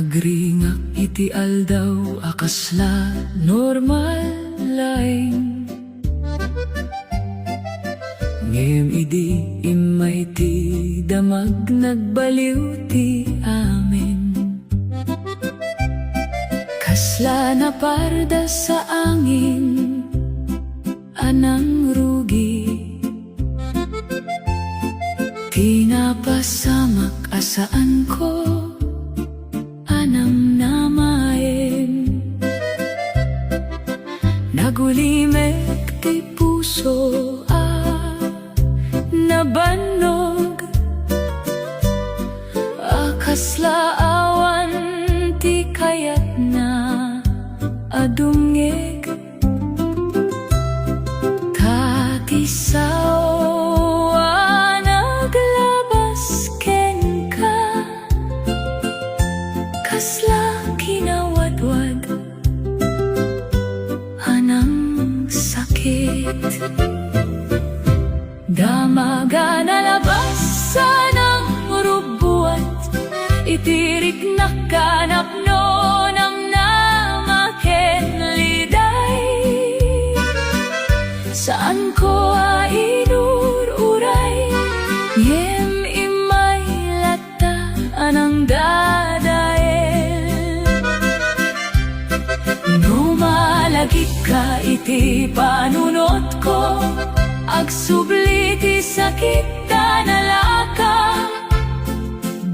Agringak iti aldaw akasla normal laing ngem idi imay ti damag nagbaliw ti amin. Kasla na parda sa angin anang rugi, tinapasamak asaan ko anang namaen. Nagulimek ti puso nabanog, akasla awan ti kayat na adungeg. Tatisawa naglabas ken ka, kasla kinawadwad anang sakit. Damaga nalabas ng rubuat, itirik na kanapno ng namaken liday. Saan ko inururay, ngem imay lata anang dadael. Numalagip ka iti panunot ko, agsubli ti sakit nalaka.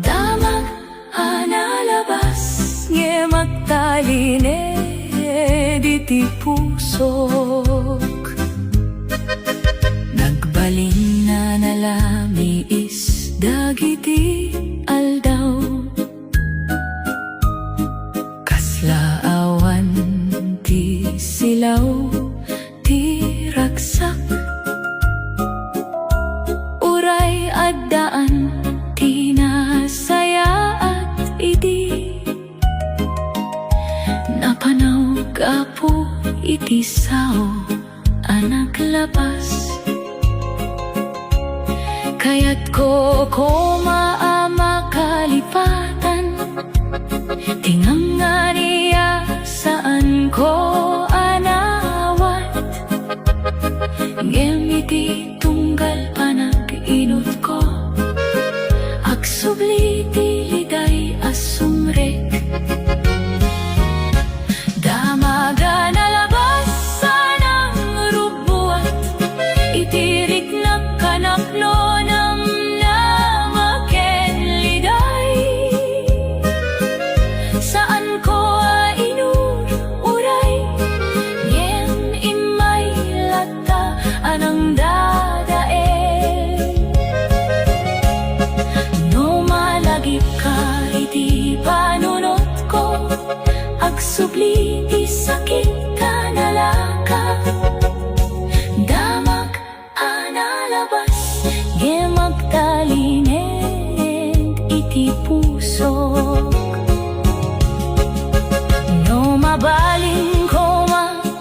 Damag analabas nge magtalined iti pusok. Nagbalin na nalamiis dagiti aldaw, kasla awan ti silaw ti ragsak. Addaan tinasaya at idi, napanaw kapo iti sao anak labas. Kaya't ko maama kalipatan, tingang niya saan ko anawat. Ngem iti tunggal inot ko, agsubli ti liday asumrek. Damaga nalabas ng rubuat, itirik na kanapno ng namaken liday. Saan ko inururay, ngem imay lata anang dadael. Iti panunot ko, agsubli ti sakit nalaka. Damag analabas nge magtalined iti pusok. No mabaling ko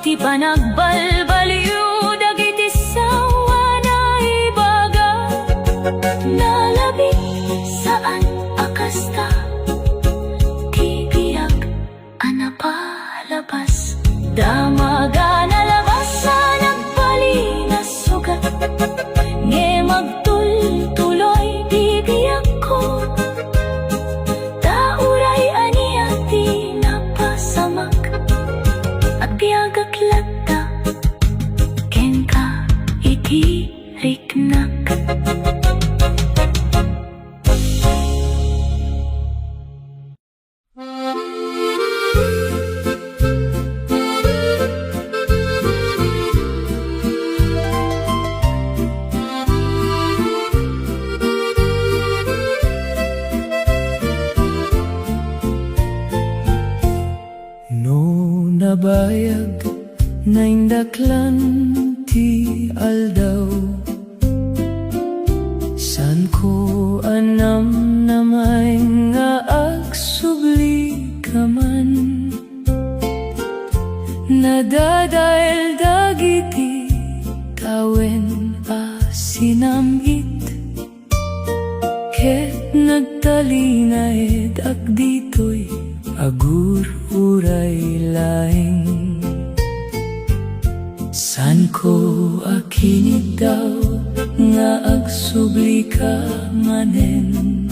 ti panagbalbaliw dagiti sawa na ibaga. Nalabi saan akasta ti biyak anapalabas. Damaga nalabas sa nagpalinas sugat, nge magtultuloy ti biyak ko. Tauray aniya ti napasamak, agbiagak lata ken ka iti riknak. Nabayag na indaklan ti aldaw, san ko anam namay nga agsubli ka man. Nadadael dagiti tawen sinamit, ket nagtalinay ag dito'y agur uray laing. San ko akinit daw nga agsubli ka manen,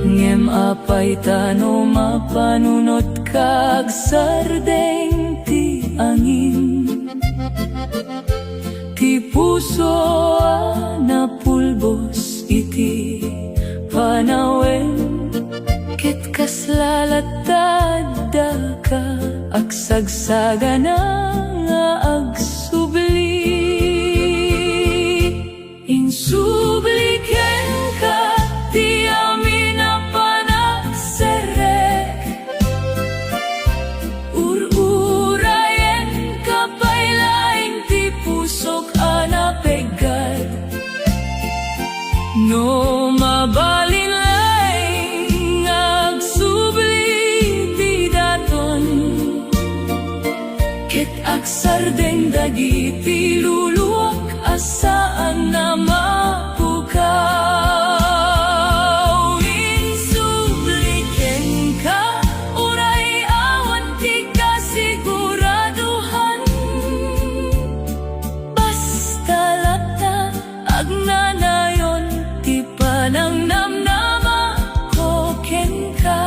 ngem apay tano mapanunot kag sardeng ti angin. Ti puso na pulbos iti panawen, ket kaslalatad ka agsagsaga na nga agsubli. Insubli ken ka ti amin na panagserek, ururayen ka pailaing ti pusok anapegad. No mabalin laing agsubli ti daton, ket agsardeng dagiti luluwak asaan na mapukaw. Insubli ken ka uray awan ti kasiguraduhan, basta lata agnanayon ti panang namnama ko ken ka.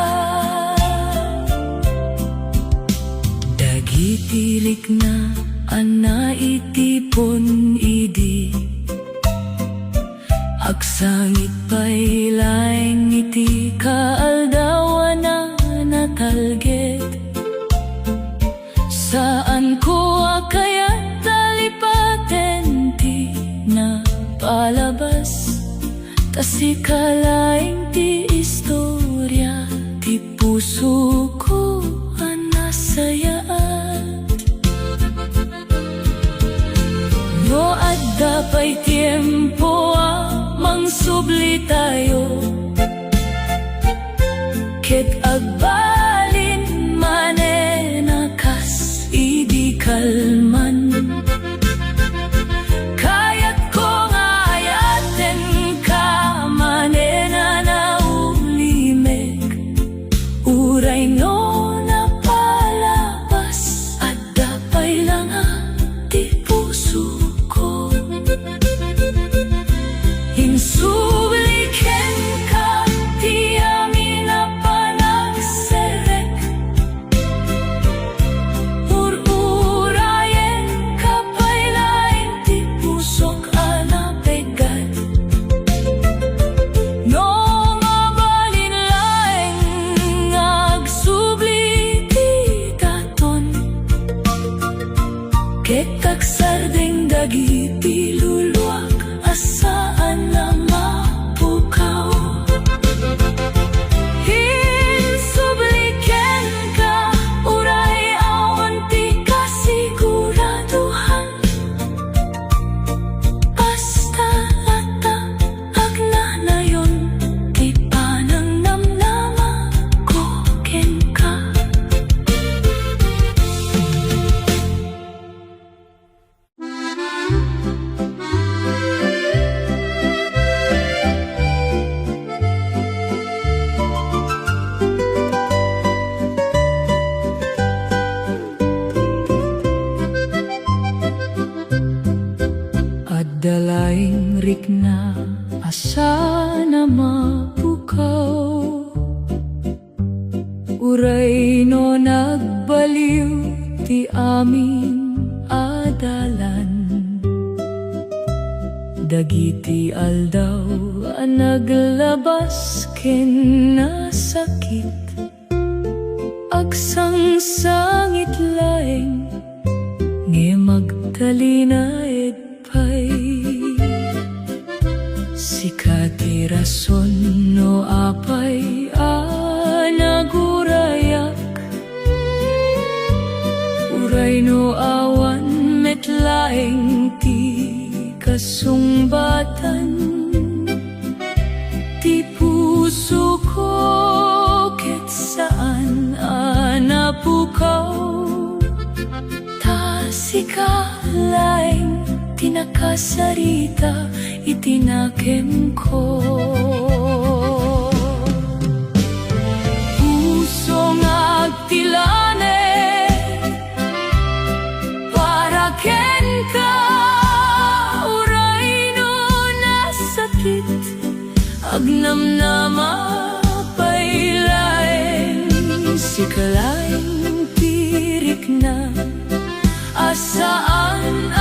Dagitilik na ana itipon idi, agsangit pailaing iti kaaldawan na natalged. Saan ko akayat talipaten ti na palabas, tasikalaing ti istorya ti puso ko anasayaan. No adda pa'y tiempo mangsubli tayo, ket agbalin manenakas idi kalman. Kayat ko nga ayaten ka manena na ulimek, uray no napalabas adda pa'y lang ti puso. Insubli ken ka ti amin na panagserek, ururayen ka pailaing ti pusok anapegad. No mabalin laing agsubli ti daton, ket agsardeng dagiti luluwak asaan na mapukaw. Insubli ken ka uray awan ti kasiguraduhan, basta lata agnanayon ti panang namnama ko ken ka. Dalaing rikna asa na mapukaw, uray no nagbaliw ti amin adalan. Dagiti aldaw naglabas ken nasakit, agsangsangit laeng nge magtalinaed pay. Sikati rason no apay nagurayak, uray no awan metlaeng ti kasungbatan. Ti puso ko ket saan napukaw, tasikalaeng tinakasarita itinakem ko. na mapailaeng sikalaing tirik na asaan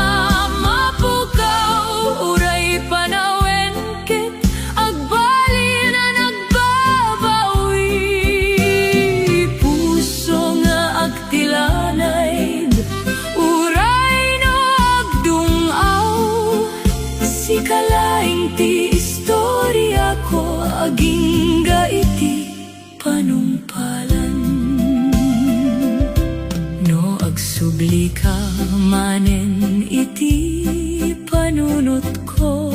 mapukaw uray panawen ket agbali na nagbabawi puso nga agtilanay uray no agdungaw sikalaing ti istorya ko aging iti panumpalan no agsubli ka manen iti panunot ko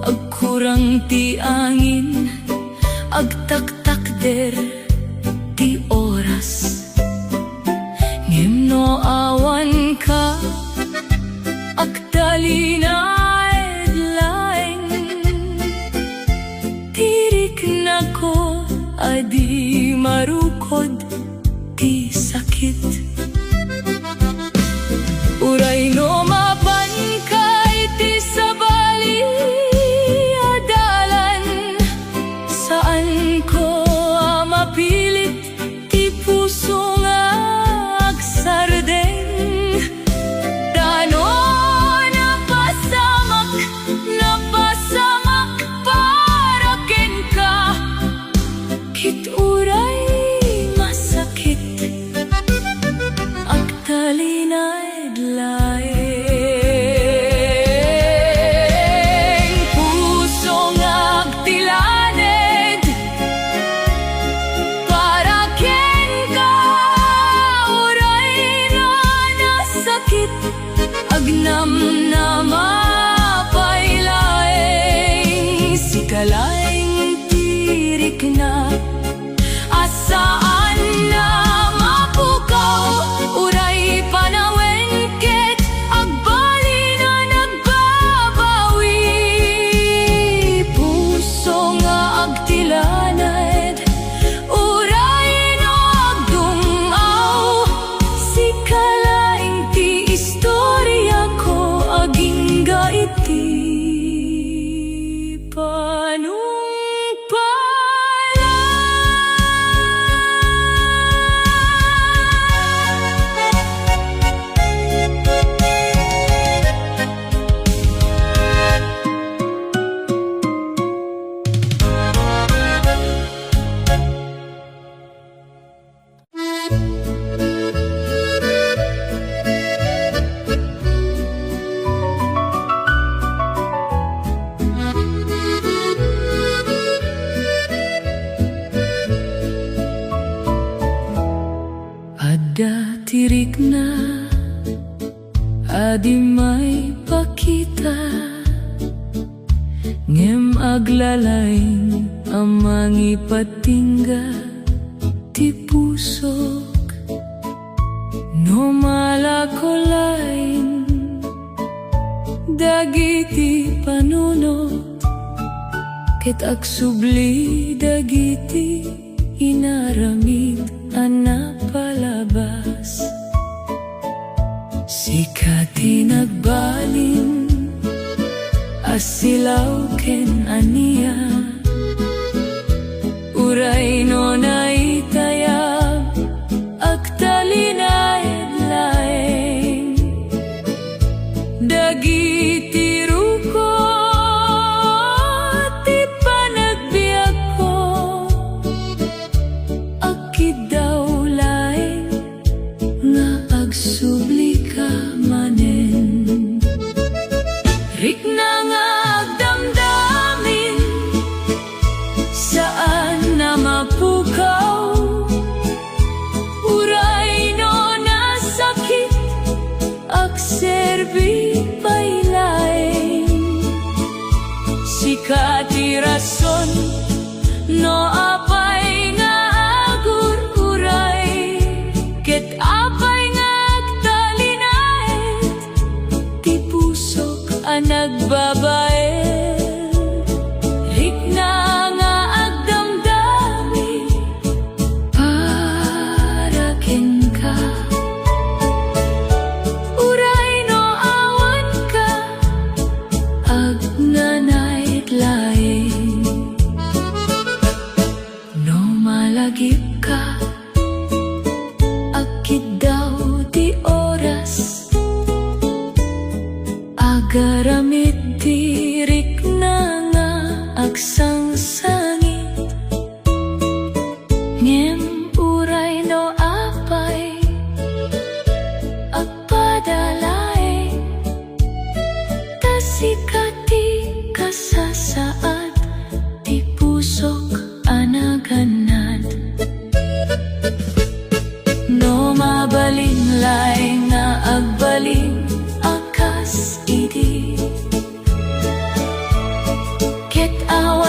agkurang ti angin agtaktakder ti oras ngem no awan ka agtalinaed laeng tirik na ko adi marukod ti sakit uray no mapan ka iti sabali adalan saan ko mapilit ti puso nga agsardeng dano napasamak para ken ka kit uray masakit agtalinaed laeng puso nga agtilaned para ken ka uray na nasakit agnam na mapailaeng sikalaing tirik na asaan na mapukaw uray panawen ket agbali na nagbabawi puso nga agtilaned uray no agdungaw sikalaing ti istorya ko aging iti ada tirik na adi may pakita ngem aglalaing amang ipatingga ti pusok no malakolain dagiti panunot ket agsubli dagiti inaramid palabas sikati nagbalin asilaw ken ania uray no naitayab agtalinaed laeng dagiti ruko ti panagbiag ko agkidaw laeng nga agsubli ka manen rikna nga agdamdamin saan na mapukaw uray no nasakit agserbi pailaeng sikati rason no apay nga agur uray ket apay nga agtalinaed ti pusok a nagbabae rikna nga agdamdami para ken ka uray no awan ka agnanaid laeng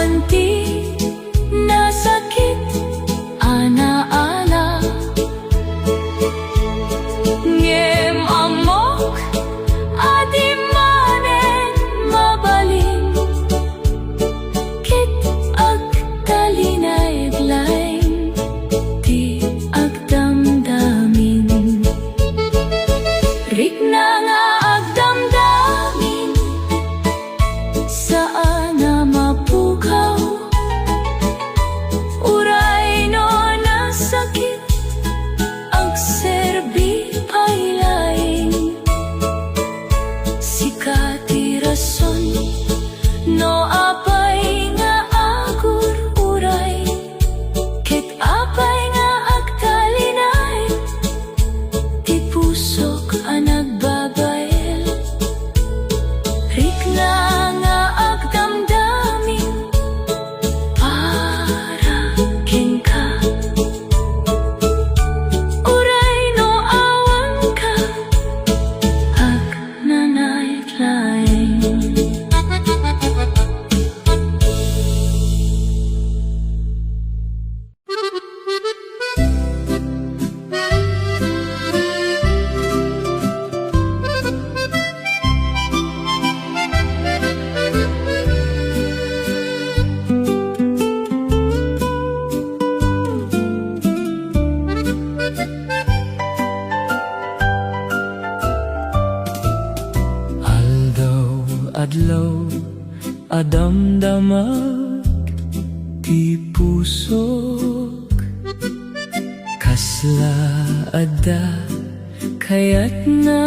awan ti nasakit ana-ana ngem amok adi manen mabalin kit ag talinay blain ti ag damdamin rik na nga ag damdamin saan na mapukaw uray no nasakit ag serbi pailaing sikati rason no apay nga agur uray ket apay nga agtalinay ti pusok a nagbabael rik na nga agdamdamin para kenka uray no awan ka ag nanaytlaeng aldaw adlaw adamdamag ti pusok kasla adda kayat na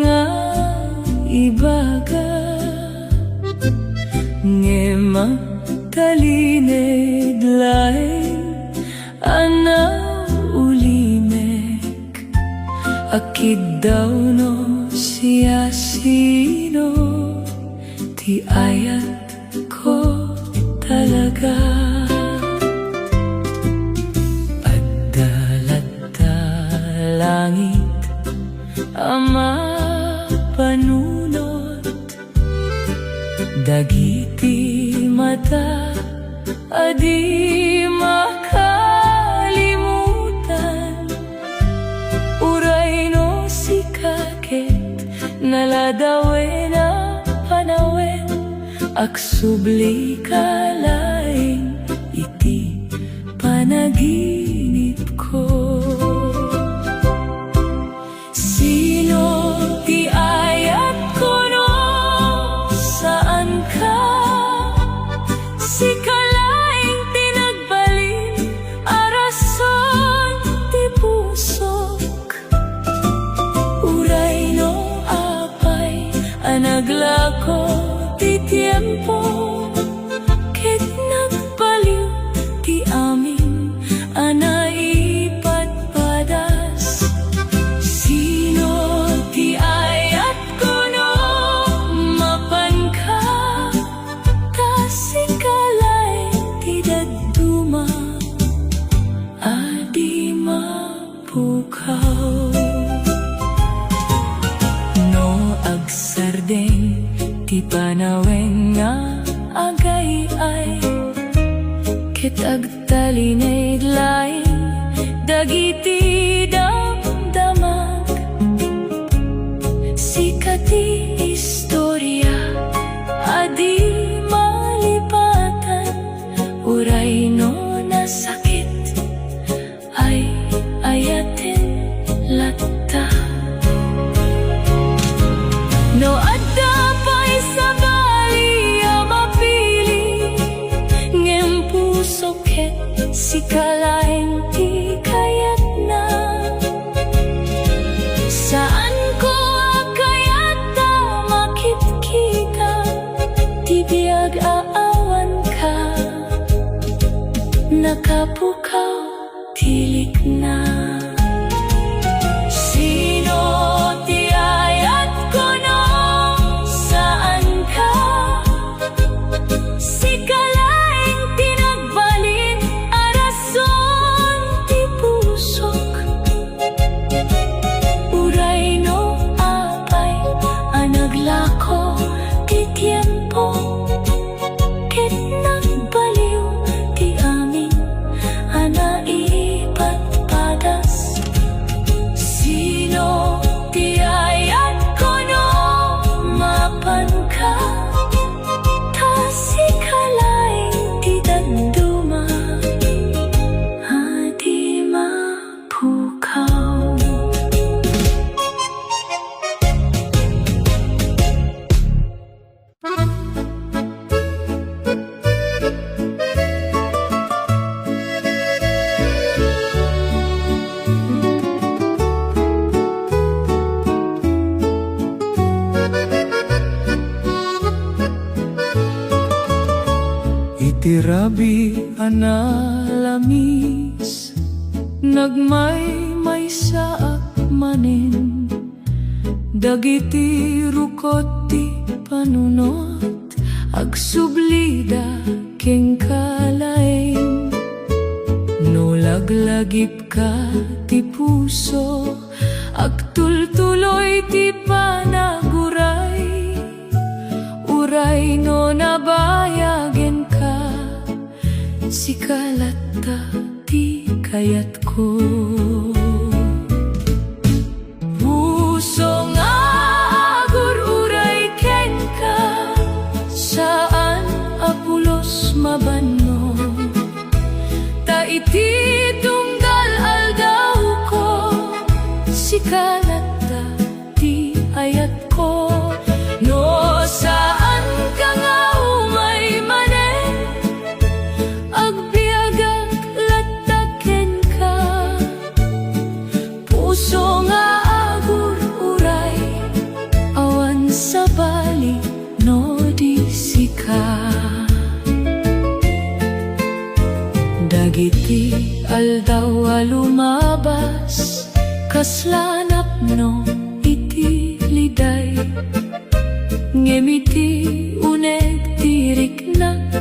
nga ibaga ngema talinid lain ana ulimek akid daw no siya sino ti ayat ko talaga addalat langit ama panunot dagiti mata adi makalimutan uray no sikaket naladawen na panawen aksubli kalaing iti panaginip ko sino ti ayat ko no saan ka si kalaing tinagbalin arason ti pusok uray no apay anaglako ti tiempo ket nagbaliw ti amin anaipatpadas sino ti ayat ko no mapan ka ta si kalay ti daduma adi mapukaw no agsardeng ti panaweng nga agay-ay ket agtalinay laing dagiti damdamag sikati istorya adi malipatan uray no nasakit ay ayaten latta no adda pa'y sabali a mapili ngem puso ket si kalaing ti kayat na saan ko akayat ta makit-kita ti biag aawan ka nakapukaw tilik na sino ti ayat ko no saan ka si kalaing tinagbalin arason ti pusok uray no apay anaglako ti tiempo ket nang Rabi analamis, nagmay saak manin, dagiti rukot ti panunot, agsublida king kalaeng. No laglagip ka ti puso, agtultuloy ti panaguray. Uray no nabayagen ka, sikalata ti kayat ko. Puso nga agur-uray ken ka, saan apulos mabanno. Ta iti tunggal aldaw ko, sikalata ti ayat ko. No saan ka nga umay manen, agbiagak lataken ka. Puso nga agur-uray, awan sa bali no di sika. Dagiti aldaw alumabas, kaslanap no iti liday. Ngemiti uneg tiriknak,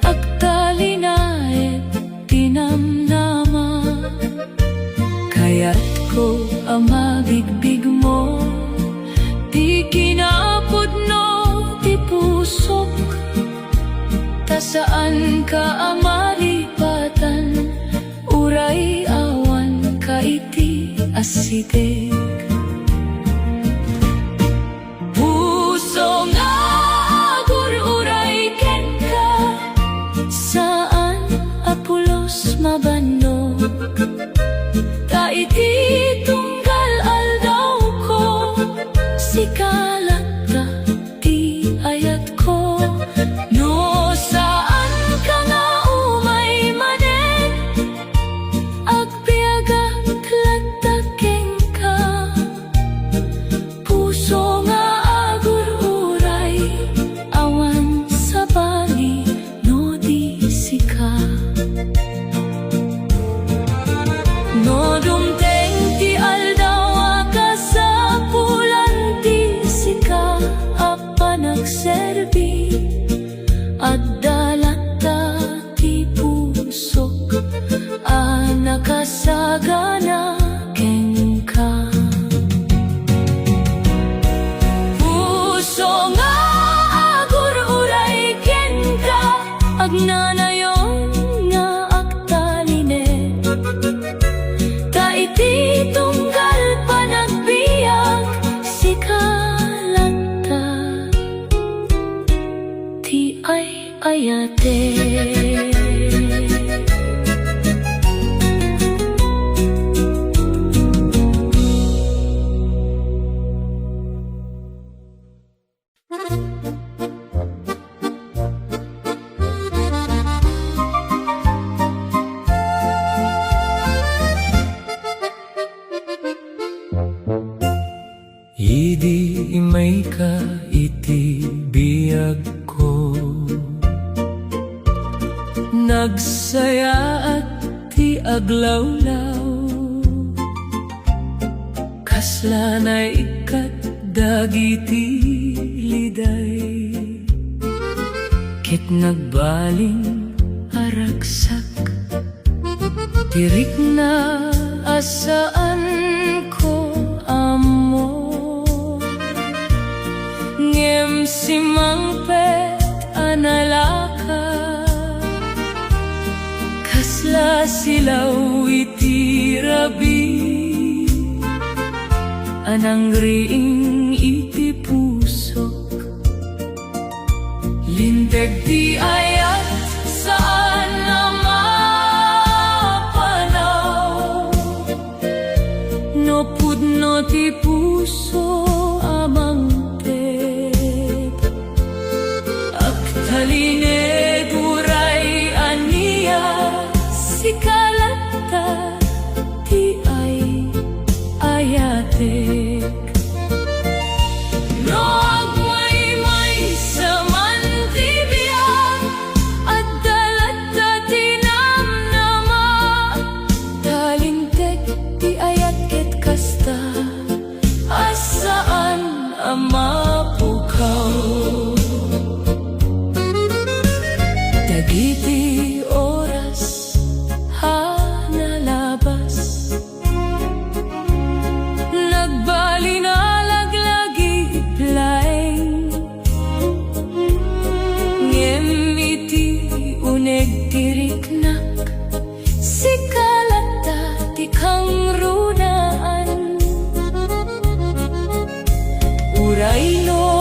agtalinaet tinamnama. Kaya't ko amabigbig mo, di kinapod no ti pusok. Ta saan ka amalipatan, uray awan ka iti asideg. Puso nga agur-uray ken ka, saan apulos mabannog. Ta iti tunggal aldaw ko, sikalata ti ayat ko. No saan ka nga umay manen, agbiagak lataken ka. Puso nga agur-uray, awan sa bali no di sika. No dumteng ti aldaw akasapulan ti sika, apa nagserbi at dalata ti pusok, nakasagana ken ka. Puso nga agur-uray ken ka, agnanayon nga agtaline. Ta iti tunggal panagbiag, sikalata ti ayate. Idi may ka iti biyag ko, nagsaya at ti aglawlaw. Kaslanay kat dagiti liday, ket nagbaling aragsak. Tirik na asaan ko amo, ngem simangpet analaka. Kasla silaw iti rabi, anang riing iti pusok. Linteg ti ayat saan na mapanaw, no pudno ti puso amang taline duray aniya, sikalata ti ayatek. No agmay sa man ti biyag, at iti oras nalabas, nagbali na laglagi laeng, ngem iti uneg tiriknak, sikalata ti kang runaan, uray no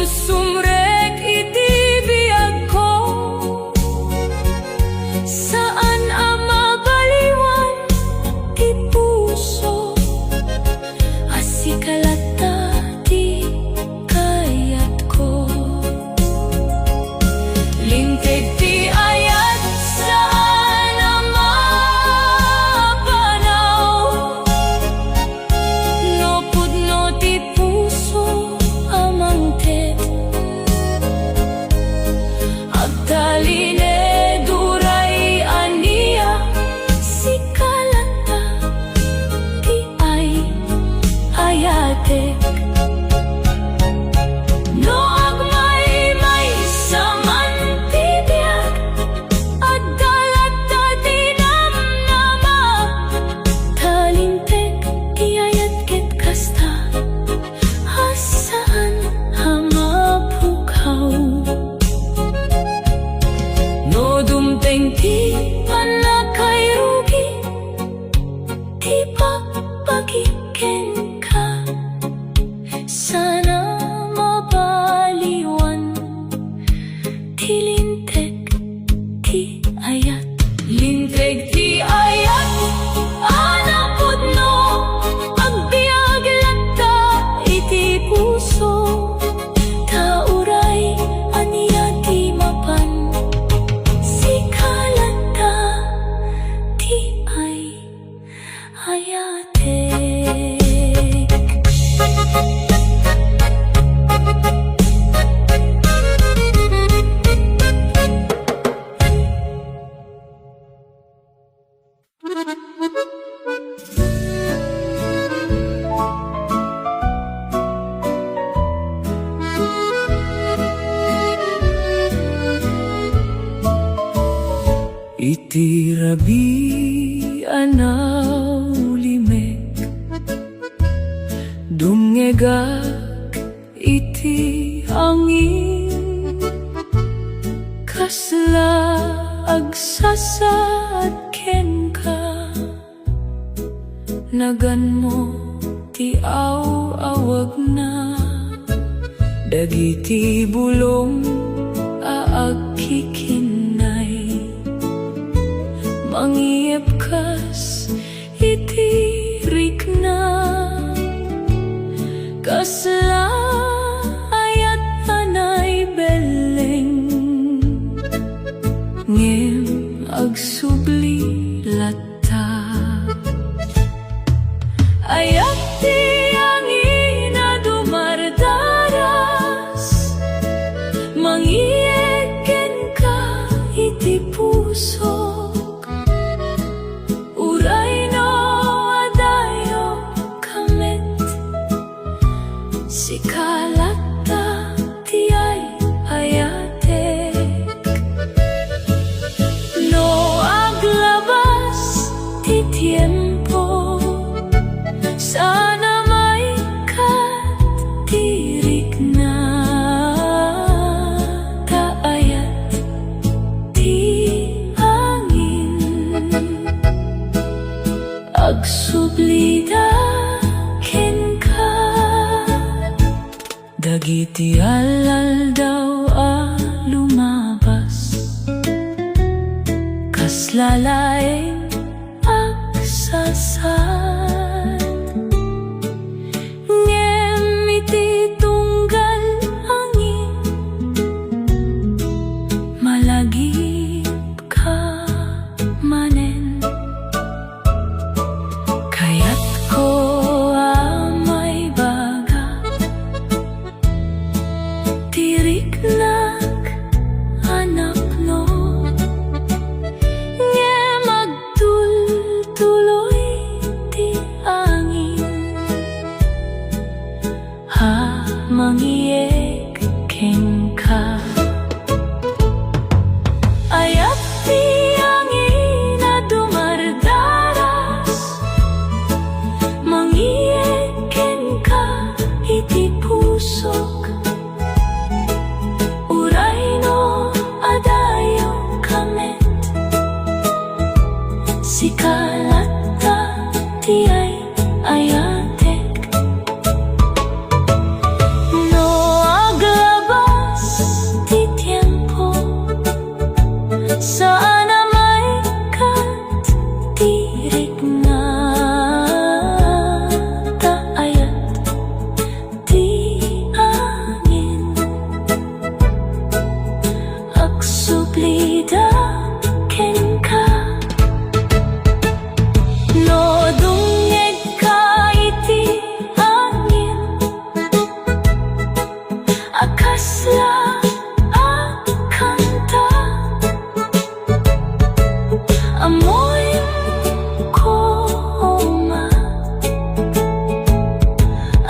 sumrek iti biyag ko, saan ang mabaliwan ti puso, asikalata ti kayat ko. Linteg ti ayat saan ang mapanaw, no pudno ti puso amangte. Agdaline duray ania, sikalata ti ay ayatek. No agmay saman ti biag, agdalata ti namnamak, talintek ti ayat ket kasta, hasaan hamapukaw. No dumteng ti panakay rugi, ti pagpagiken ka, sana mabaliwan ti linteg ti ayat. Linteg ti ayat anapudno, agbiag lata iti puso, tauray ania ti mapan, sikalata ti ay ayatek. Iti rabi anaw limek, dumngegak iti angin, kasla agsasad ken ka, nagan mo ti awag na, dagiti bulong aagkikinay, mangiep kas iti rikna, kasla ayat anay beleng, ngem agsubli lata, ayat ti angin na dumardaras, mangieken ka iti puso, sikalata ti ay ayatek. No aglabas ti tiempo, sana maikat tirik na, kaayat ti angin, agsublida ken ka, dagiti alal daw lumabas, kas lalaeng agsasad, ngem iti tunggal angin, malagip ka manen, kayat ko amay baga, tiriknak anak no, ngem mangieg ken ka. Ayat ti angin na dumardaras, mangieg ken ka iti pusok. Uray no adayo kamet, sikalata ti ay ayatek. No aglabas ti tiempo, sana may kat tirik na taayat ti angin. Agsublida ken ka, no dungeg ka iti angin. Akasla akanta, amoy ko oma,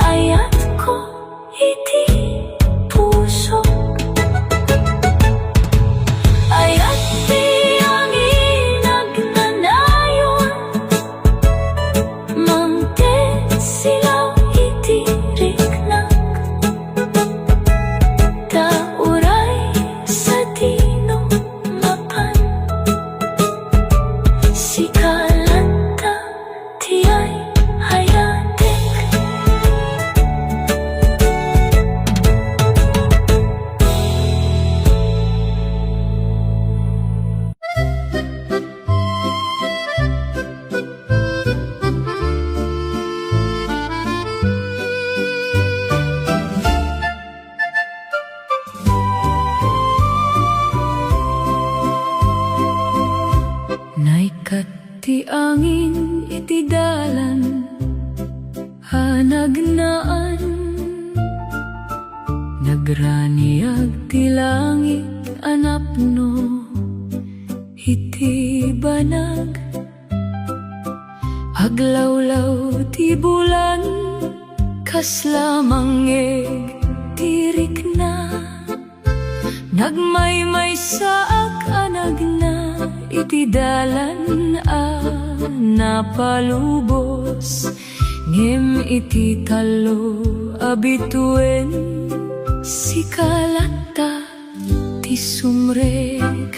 ayat ko iti puso. Ayat ti angin nagnanayon, mangted silaw iti riknak. Dauray sa dino mapan, sikalanta ti ay hayatek. Naikat ti angin iti dalan, hanagnaan. Nagraniag ti langit anapno iti banag. Aglawlaw ti bulan, kasla mangeg tirik na. Nagmaymay saak anagna iti dalan a napalubos. Ngem iti talo abituen, sikalata ti sumrek.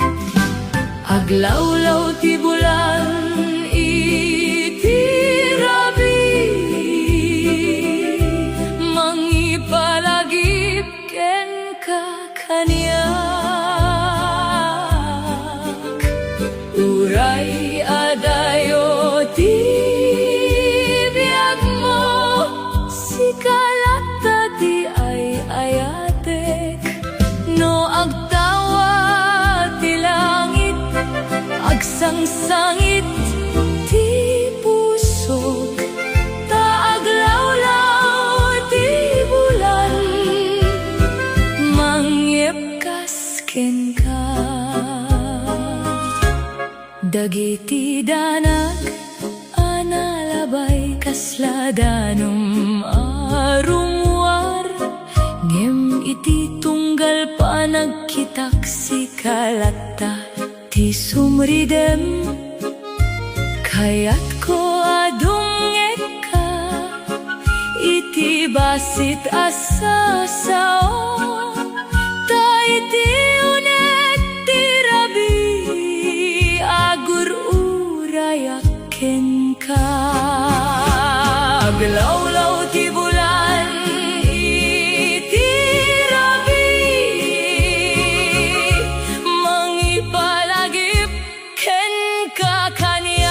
Aglawlaw ti bulan iti rabi, mangipalagip ken ka kaniyak. Uray adayo ti biag mo, sikalata ti ay ayatek. No agtawa ti langit, agsangsangit ti pusok. Taaglawlaw ti bulan, mangyepkas ken ka. Dagiti danag analabay, kasla danum arumwar. Ngem iti tunggal pa nagkitak, sikalata ti sumridem. Kayat ko adungeg ka iti basit asa sao. Ta iti unet ti rabi, agur urayak ken ka. Aglawlaw ti bulan iti rabi, mangipalagip ken ka kaniyak.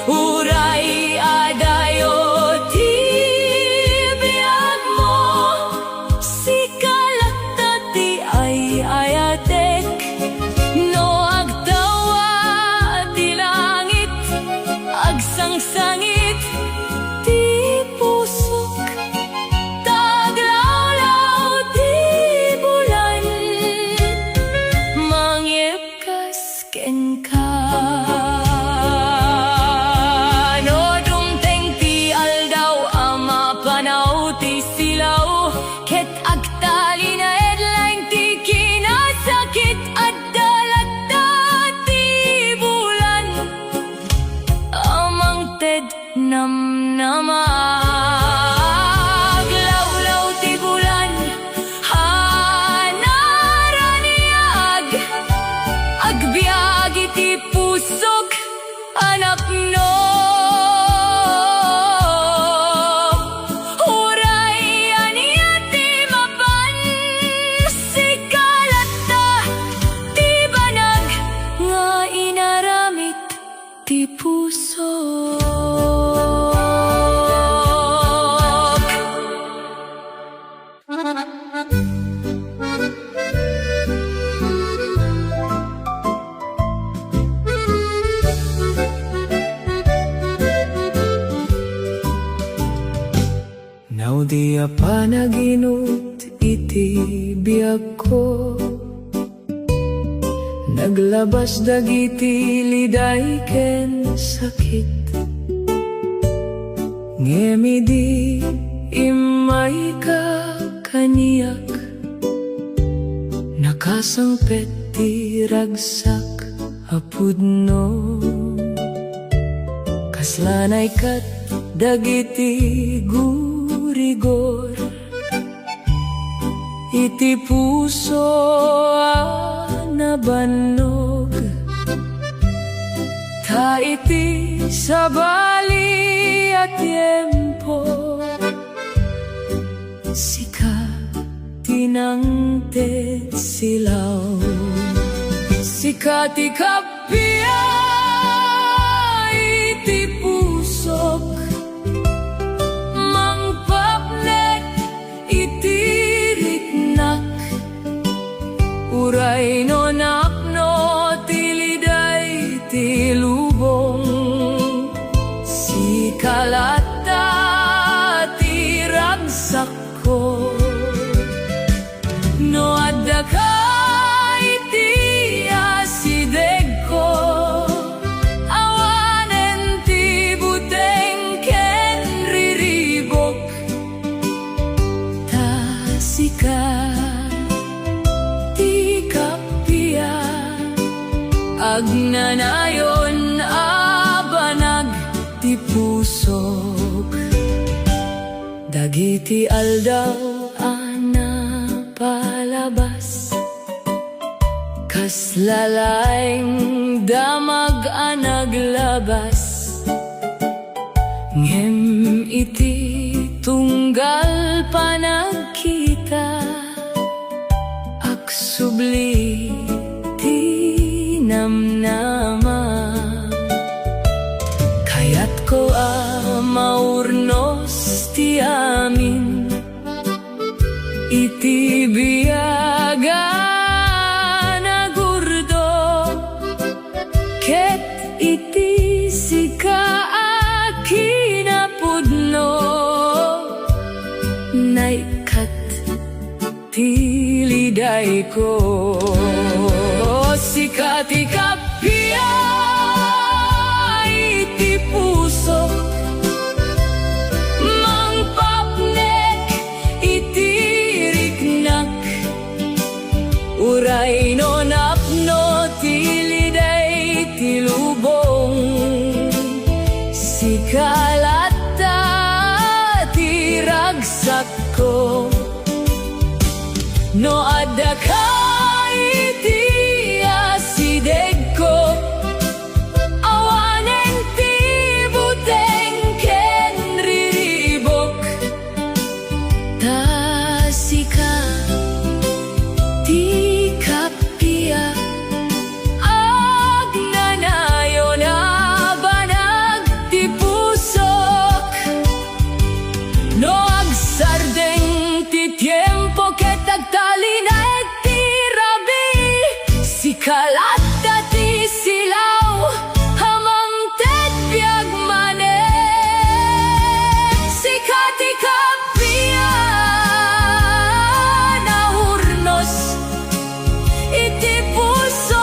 Uray adayo ti Di panaginut iti biyag ko, naglabas dagiti liday ken sakit. Ngemi di imay ka kaniyak, nakasangpet ti ragsak apudno. Kaslanay kat dagiti rigor iti puso nabannog, ta iti sabali a tiempo, sika tinangtet silaw, sika ti kapia iti pusok, uray no napno tiliday tilubong, si kalata tiragsak ko. No adda ka iti asideg ko, awanen ti buteng ken riribok, ta sika agnanayon abanag ti pusok. Dagiti aldaw ana palabas, kas lalaing damag anaglabas. Ngem iti tunggal panagkita, aksubli namnamam, kayat ko maurnos ti amin iti biyaga nagurdo, ket iti sika akinapudno, naikat ti liday ko. Sika ti kapia iti puso, mangpapnek iti riknak, uray no napno ti liday ti lubong, sika lata ti ragsak ko. No adda ka